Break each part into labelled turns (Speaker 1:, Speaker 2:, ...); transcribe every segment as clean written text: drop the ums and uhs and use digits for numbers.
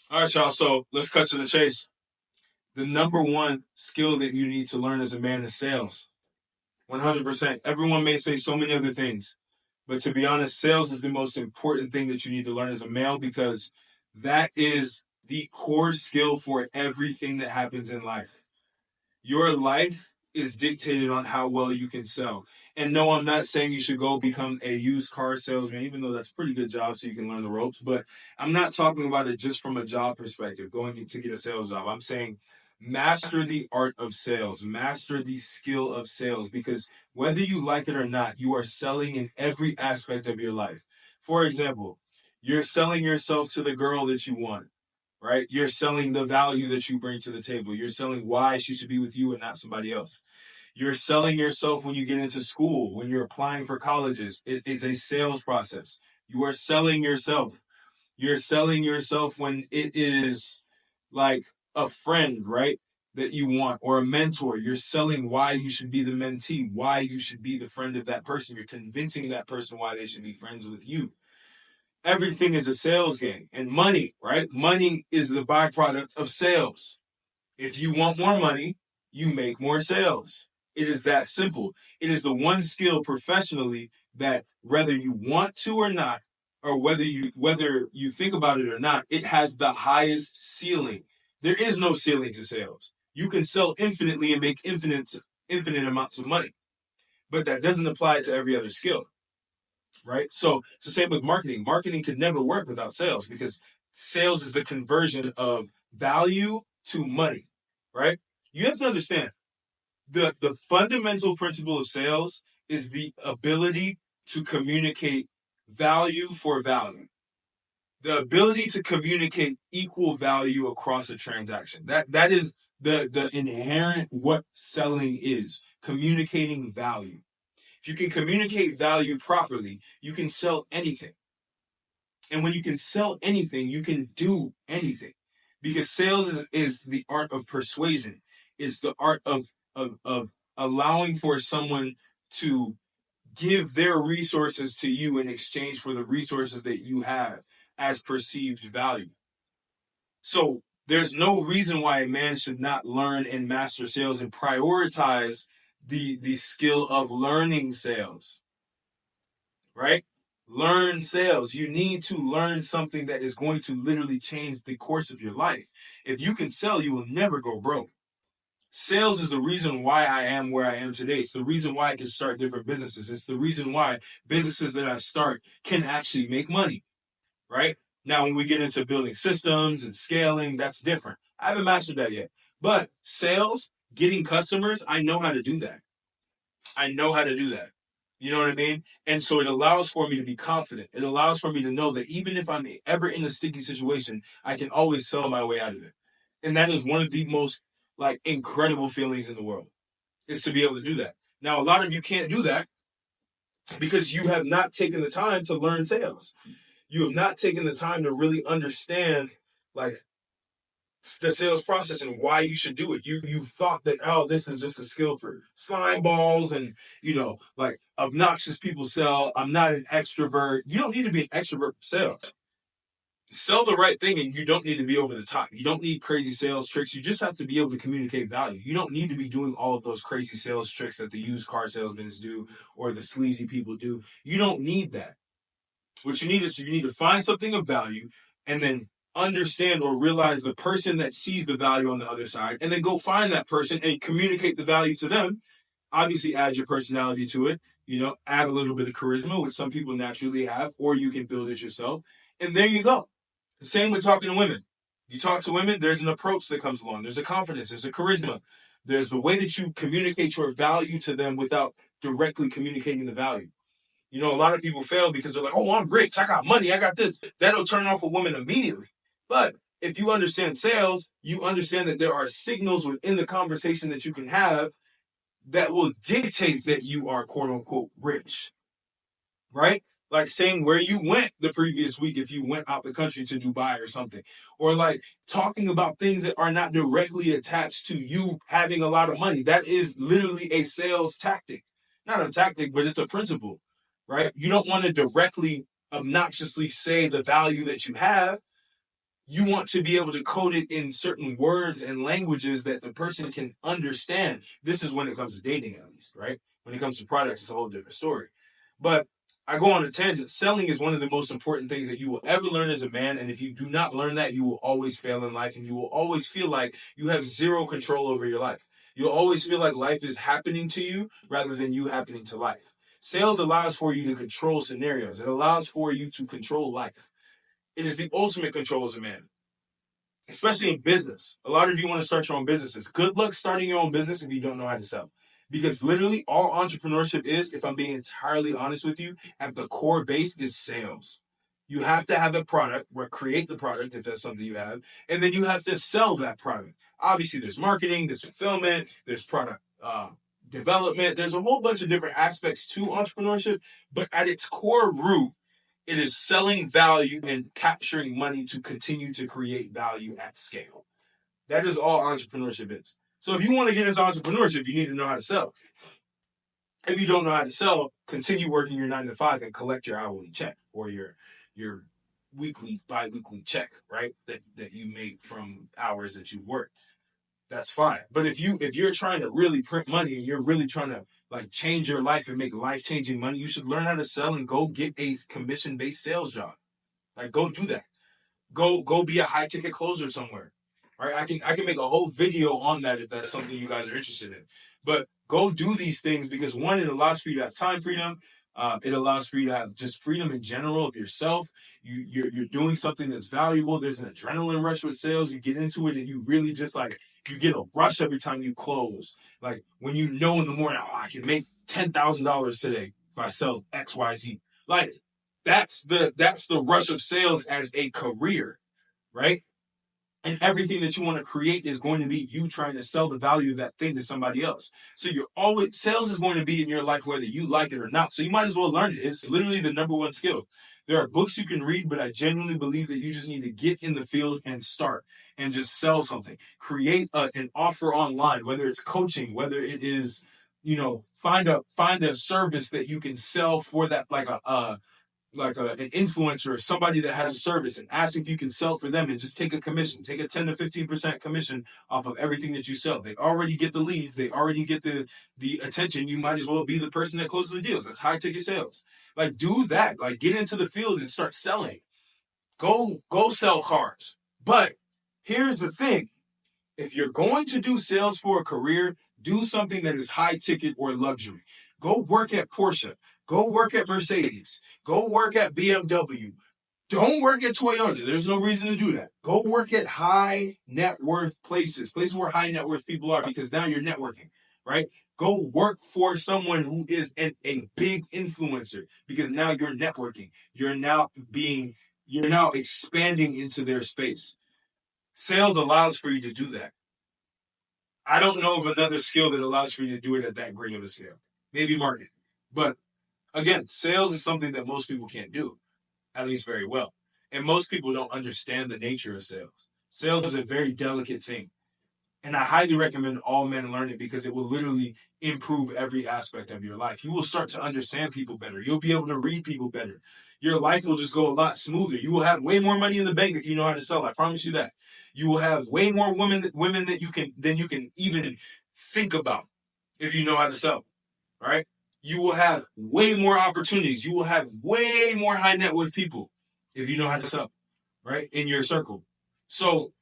Speaker 1: All right, y'all. So let's cut to the chase. The number one skill that you need to learn as a man is sales. 100%. Everyone may say so many other things, but to be honest, sales is the most important thing that you need to learn as a male because that is the core skill for everything that happens in life. Your life is dictated on how well you can sell. And no, I'm not saying you should go become a used car salesman, even though that's a pretty good job so you can learn the ropes. But I'm not talking about it just from a job perspective, going to get a sales job. I'm saying master the art of sales, master the skill of sales, because whether you like it or not, you are selling in every aspect of your life. For example, you're selling yourself to the girl that you want, right? You're selling the value that you bring to the table. You're selling why she should be with you and not somebody else. You're selling yourself when you get into school, when you're applying for colleges. It is a sales process. You are selling yourself. You're selling yourself when it is like a friend, right? That you want, or a mentor. You're selling why you should be the mentee, why you should be the friend of that person. You're convincing that person why they should be friends with you. Everything is a sales game. And money, right? Money is the byproduct of sales. If you want more money, you make more sales. It is that simple. It is the one skill professionally that whether you want to or not, or whether you think about it or not, it has the highest ceiling. There is no ceiling to sales. You can sell infinitely and make infinite amounts of money. But that doesn't apply to every other skill, right? So it's the same with marketing. Marketing could never work without sales because sales is the conversion of value to money, right? You have to understand the fundamental principle of sales is the ability to communicate value for value. The ability to communicate equal value across a transaction. That is the inherent what selling is, communicating value. If you can communicate value properly, you can sell anything. And when you can sell anything, you can do anything. Because sales is the art of persuasion. It's the art of allowing for someone to give their resources to you in exchange for the resources that you have as perceived value. So there's no reason why a man should not learn and master sales and prioritize the skill of learning sales, right? Learn sales. You need to learn something that is going to literally change the course of your life. If you can sell, you will never go broke. Sales is the reason why I am where I am today. It's the reason why I can start different businesses. It's the reason why businesses that I start can actually make money, right? Now, when we get into building systems and scaling, that's different. I haven't mastered that yet. But sales, getting customers, I know how to do that. I know how to do that. You know what I mean? And so it allows for me to be confident. It allows for me to know that even if I'm ever in a sticky situation, I can always sell my way out of it. And that is one of the most like incredible feelings in the world, is to be able to do that. Now, a lot of you can't do that because you have not taken the time to learn sales. You have not taken the time to really understand like the sales process and why you should do it. You thought that, oh, this is just a skill for slime balls and like obnoxious people sell. I'm not an extrovert. You don't need to be an extrovert for sales. Sell the right thing, and you don't need to be over the top. You don't need crazy sales tricks. You just have to be able to communicate value. You don't need to be doing all of those crazy sales tricks that the used car salesmen do or the sleazy people do. You don't need that. What you need is you need to find something of value and then understand or realize the person that sees the value on the other side, and then go find that person and communicate the value to them. Obviously, add your personality to it, add a little bit of charisma, which some people naturally have, or you can build it yourself. And there you go. The same with talking to women. You talk to women, there's an approach that comes along. There's a confidence, there's a charisma. There's the way that you communicate your value to them without directly communicating the value. A lot of people fail because they're like, oh, I'm rich, I got money, I got this. That'll turn off a woman immediately. But if you understand sales, you understand that there are signals within the conversation that you can have that will dictate that you are quote unquote rich, right? Like saying where you went the previous week if you went out the country to Dubai or something. Or like talking about things that are not directly attached to you having a lot of money. That is literally a sales tactic. Not a tactic, but it's a principle, right? You don't want to directly, obnoxiously say the value that you have, You want to be able to code it in certain words and languages that the person can understand. This is when it comes to dating, at least, right? When it comes to products, it's a whole different story. But I go on a tangent. Selling is one of the most important things that you will ever learn as a man. And if you do not learn that, you will always fail in life, and you will always feel like you have zero control over your life. You'll always feel like life is happening to you rather than you happening to life. Sales allows for you to control scenarios. It allows for you to control life. It is the ultimate control as a man, especially in business. A lot of you want to start your own businesses. Good luck starting your own business if you don't know how to sell. Because literally all entrepreneurship is, if I'm being entirely honest with you, at the core base is sales. You have to have a product, or create the product if that's something you have, and then you have to sell that product. Obviously, there's marketing, there's fulfillment, there's product development. There's a whole bunch of different aspects to entrepreneurship, but at its core root, it is selling value and capturing money to continue to create value at scale. That is all entrepreneurship is. So if you want to get into entrepreneurship, you need to know how to sell. If you don't know how to sell, continue working your 9 to 5 and collect your hourly check or your weekly, bi-weekly check, right? That you make from hours that you work. That's fine. But if you're trying to really print money and you're really trying to like change your life and make life-changing money, you should learn how to sell and go get a commission-based sales job. Like, go do that. Go be a high-ticket closer somewhere. Right? I can make a whole video on that if that's something you guys are interested in. But go do these things because, one, it allows for you to have time freedom. It allows for you to have just freedom in general of yourself. You're doing something that's valuable. There's an adrenaline rush with sales. You get into it and you really just like, you get a rush every time you close. Like when you know in the morning, oh, I can make $10,000 today if I sell XYZ. Like that's the rush of sales as a career, right? And everything that you want to create is going to be you trying to sell the value of that thing to somebody else. So sales is going to be in your life whether you like it or not. So you might as well learn it. It's literally the number one skill. There are books you can read, but I genuinely believe that you just need to get in the field and start and just sell something. Create an offer online, whether it's coaching, whether it is, find a service that you can sell for that, like an influencer or somebody that has a service, and ask if you can sell for them and just take a commission. Take a 10 to 15% commission off of everything that you sell. They already get the leads. They already get the attention. You might as well be the person that closes the deals. That's high ticket sales. Like, do that. Like, get into the field and start selling. Go sell cars. But here's the thing. If you're going to do sales for a career, do something that is high ticket or luxury. Go work at Porsche. Go work at Mercedes. Go work at BMW. Don't work at Toyota. There's no reason to do that. Go work at high net worth places where high net worth people are, because now you're networking, right? Go work for someone who is a big influencer, because now you're networking. You're now expanding into their space. Sales allows for you to do that. I don't know of another skill that allows for you to do it at that great of a scale. Maybe marketing. But again, sales is something that most people can't do, at least very well. And most people don't understand the nature of sales. Sales is a very delicate thing. And I highly recommend all men learn it, because it will literally improve every aspect of your life. You will start to understand people better. You'll be able to read people better. Your life will just go a lot smoother. You will have way more money in the bank if you know how to sell. I promise you that. You will have way more women than you can even think about if you know how to sell. All right? You will have way more opportunities. You will have way more high net worth people if you know how to sell, right? In your circle. So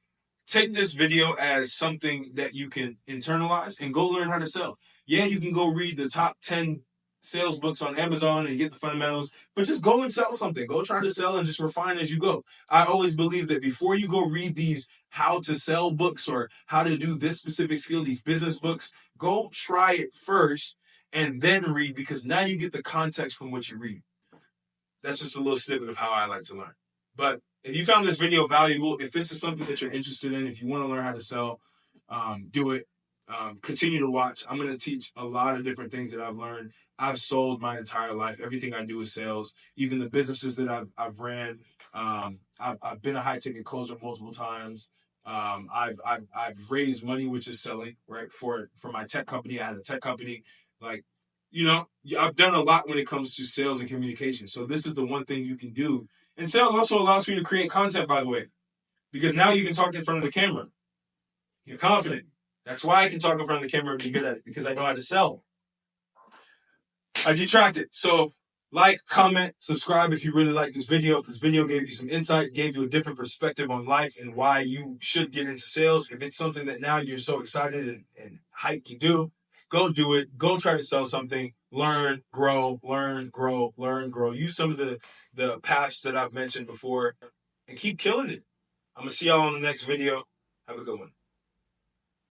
Speaker 1: take this video as something that you can internalize and go learn how to sell. Yeah, you can go read the top 10 sales books on Amazon and get the fundamentals, but just go and sell something. Go try to sell and just refine as you go. I always believe that before you go read these how to sell books or how to do this specific skill, these business books, go try it first and then read, because now you get the context from what you read. That's just a little snippet of how I like to learn. But if you found this video valuable, if this is something that you're interested in, if you want to learn how to sell, do it. Continue to watch. I'm going to teach a lot of different things that I've learned. I've sold my entire life. Everything I do is sales. Even the businesses that I've ran. I've been a high ticket closer multiple times. I've raised money, which is selling, right? For my tech company, I had a tech company. Like, I've done a lot when it comes to sales and communication. So this is the one thing you can do. And sales also allows for you to create content, by the way. Because now you can talk in front of the camera. You're confident. That's why I can talk in front of the camera and be good at it, because I know how to sell. I detracted. So like, comment, subscribe if you really like this video. If this video gave you some insight, gave you a different perspective on life and why you should get into sales. If it's something that now you're so excited and hyped to do, go do it. Go try to sell something. Learn, grow, learn, grow, learn, grow. Use some of the paths that I've mentioned before and keep killing it. I'm going to see y'all on the next video. Have a good one.